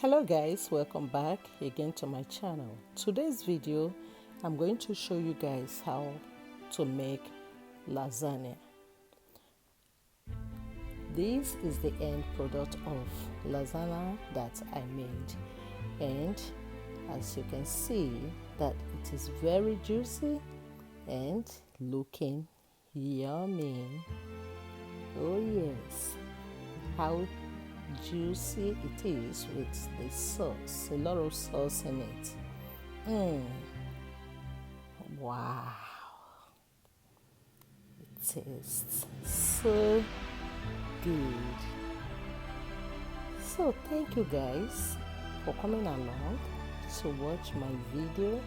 Hello guys, welcome back again to my channel. Today's video I'm going to show you guys how to make lasagna. This is the end product of lasagna that I made, and as you can see that it is very juicy and looking yummy. Oh yes, how juicy it is with the sauce, a lot of sauce in it. Wow, it tastes so good. So thank you guys for coming along to watch my video.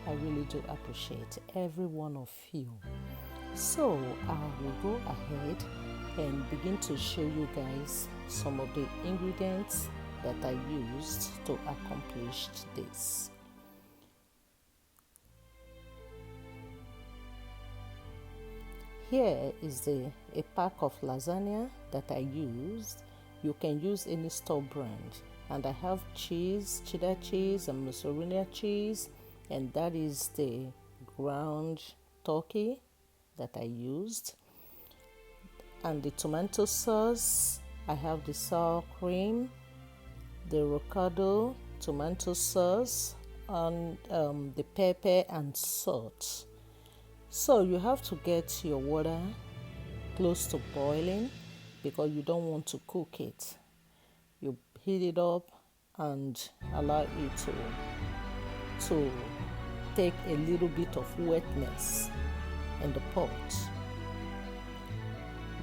I really do appreciate every one of you. So I will go ahead and begin to show you guys some of the ingredients that I used to accomplish this. Here is a pack of lasagna that I used. You can use any store brand, and I have cheese, cheddar cheese and mozzarella cheese, and that is the ground turkey that I used. And the tomato sauce, I have the sour cream, the ricotta, tomato sauce, and the pepper and salt. So you have to get your water close to boiling because you don't want to cook it. You heat it up and allow it to take a little bit of wetness in the pot.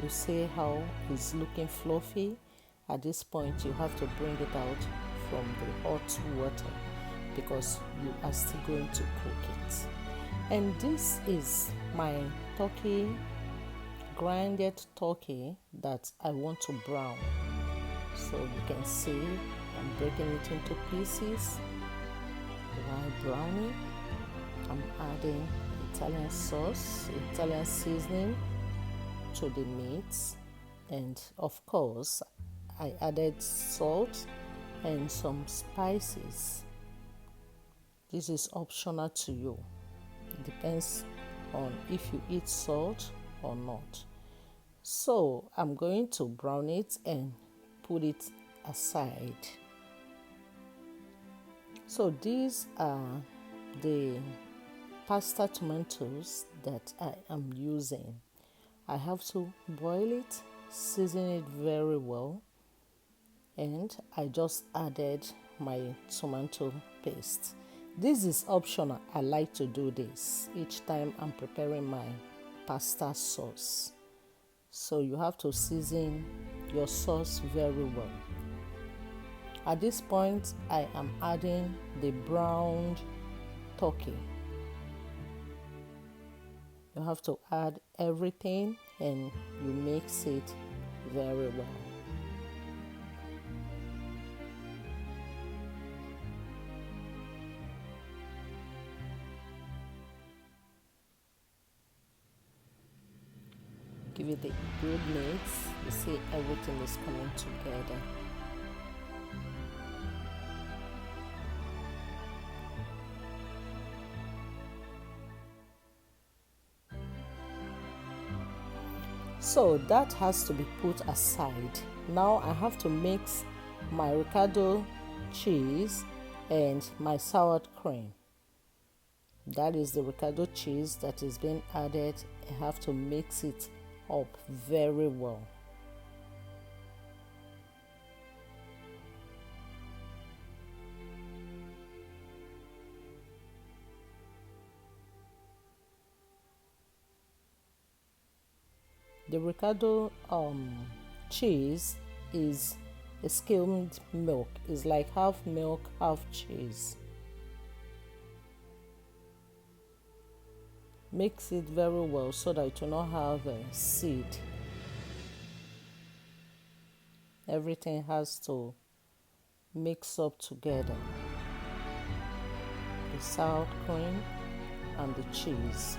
You see how it's looking fluffy. At this point you have to bring it out from the hot water because you are still going to cook it. And this is my turkey, grinded turkey that I want to brown. So you can see I'm breaking it into pieces. While browning, I'm adding Italian sauce, Italian seasoning to the meats, and of course I added salt and some spices. This is optional to you. It depends on if you eat salt or not. So I'm going to brown it and put it aside. So these are the pasta tomatoes that I am using. I have to boil it, season it very well, and I just added my tomato paste. This is optional. I like to do this each time I'm preparing my pasta sauce. So you have to season your sauce very well. At this point, I am adding the browned turkey. You have to add everything and you mix it very well. Give it a good mix. You see everything is coming together. So that has to be put aside. Now I have to mix my ricotta cheese and my sour cream. That is the ricotta cheese that is being added. I have to mix it up very well. The ricotta cheese is a skimmed milk. It's like half milk, half cheese. Mix it very well so that it will not have a seed. Everything has to mix up together. The sour cream and the cheese.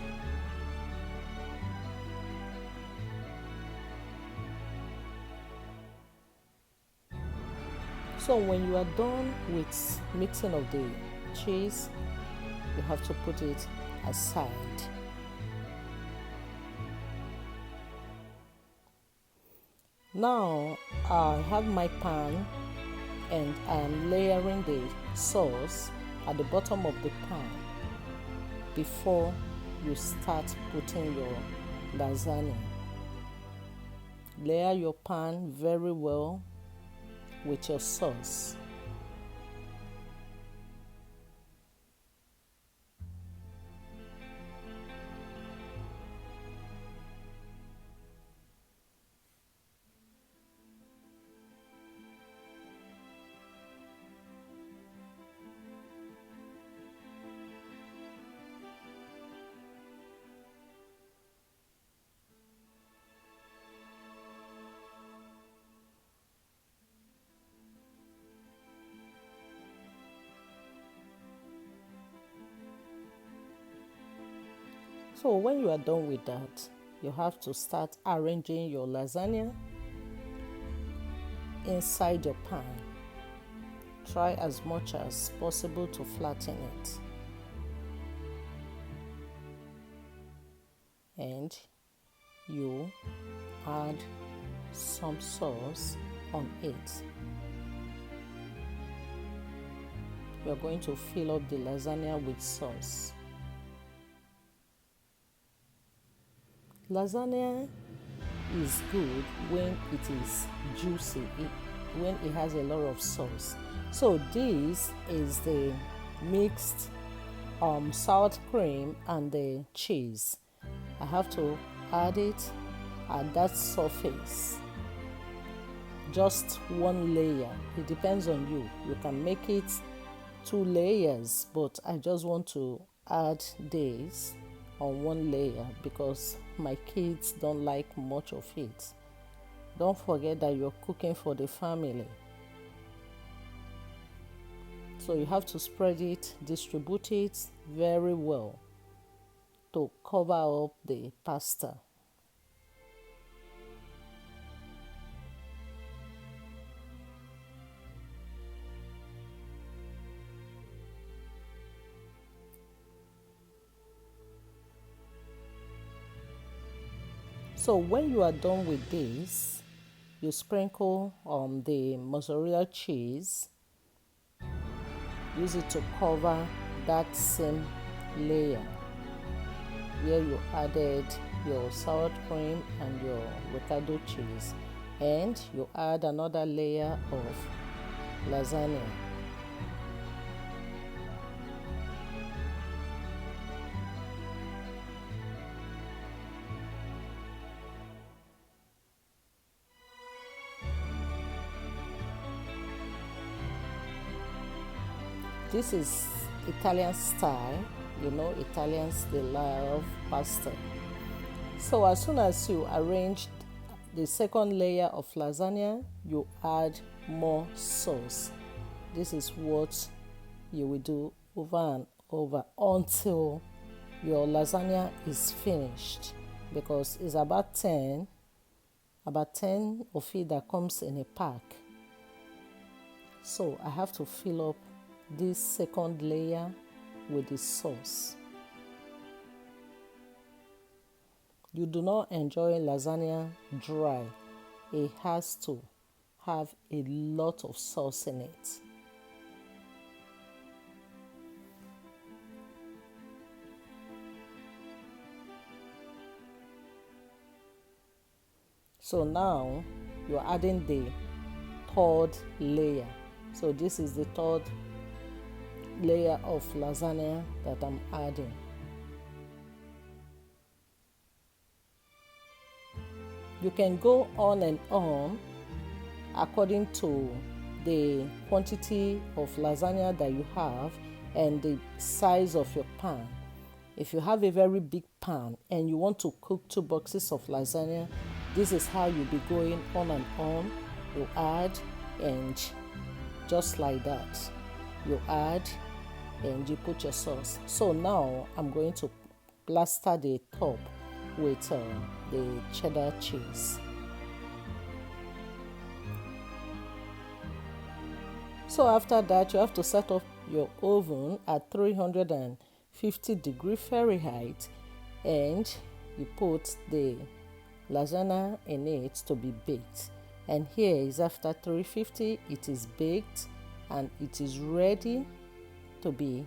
So when you are done with mixing of the cheese, you have to put it aside. Now I have my pan and I am layering the sauce at the bottom of the pan before you start putting your lasagna. Layer your pan very well with your sauce. So when you are done with that, you have to start arranging your lasagna inside your pan. Try as much as possible to flatten it. And you add some sauce on it. We are going to fill up the lasagna with sauce. Lasagna is good when it is juicy, when it has a lot of sauce. So this is the mixed sour cream and the cheese. I have to add it at that surface. Just one layer. It depends on you. You can make it 2 layers, but I just want to add this on 1 layer because my kids don't like much of it. Don't forget that you're cooking for the family. So you have to spread it, distribute it very well to cover up the pasta. So when you are done with this, you sprinkle the mozzarella cheese. Use it to cover that same layer where you added your sour cream and your ricotta cheese, and you add another layer of lasagna. This is Italian style. You know, Italians, they love pasta. So as soon as you arrange the second layer of lasagna, you add more sauce. This is what you will do over and over until your lasagna is finished, because it's about 10 of it that comes in a pack. So I have to fill up this second layer with the sauce. You do not enjoy lasagna dry. It has to have a lot of sauce in it. So now you're adding the third layer. So this is the third layer of lasagna that I'm adding. You can go on and on according to the quantity of lasagna that you have and the size of your pan. If you have a very big pan and you want to cook 2 boxes of lasagna, this is how you'll be going on and on. You add, and just like that, you add and you put your sauce. So now I'm going to plaster the top with the cheddar cheese. So after that, you have to set up your oven at 350 degrees Fahrenheit, and you put the lasagna in it to be baked. And here is after 350, it is baked and it is ready to be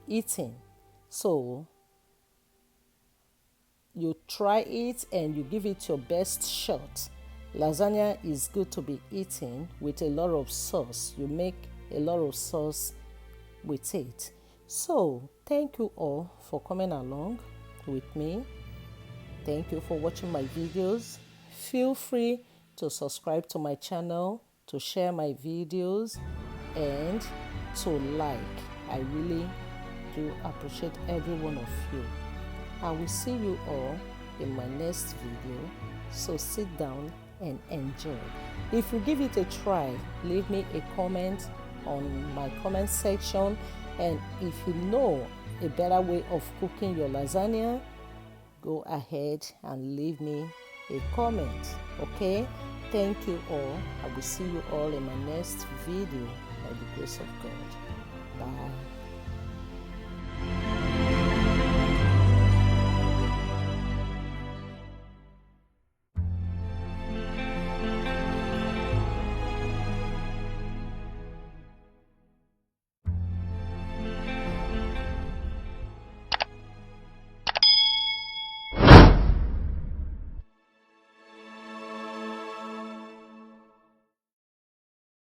eaten. So you try it and you give it your best shot. Lasagna is good to be eaten with a lot of sauce. You make a lot of sauce with it. So thank you all for coming along with me. Thank you for watching my videos. Feel free to subscribe to my channel, to share my videos, and to like. I really do appreciate every one of you. I will see you all in my next video. So sit down and enjoy. If you give it a try, leave me a comment on my comment section. And if you know a better way of cooking your lasagna, go ahead and leave me a comment. Okay? Thank you all. I will see you all in my next video by the grace of God. Bye.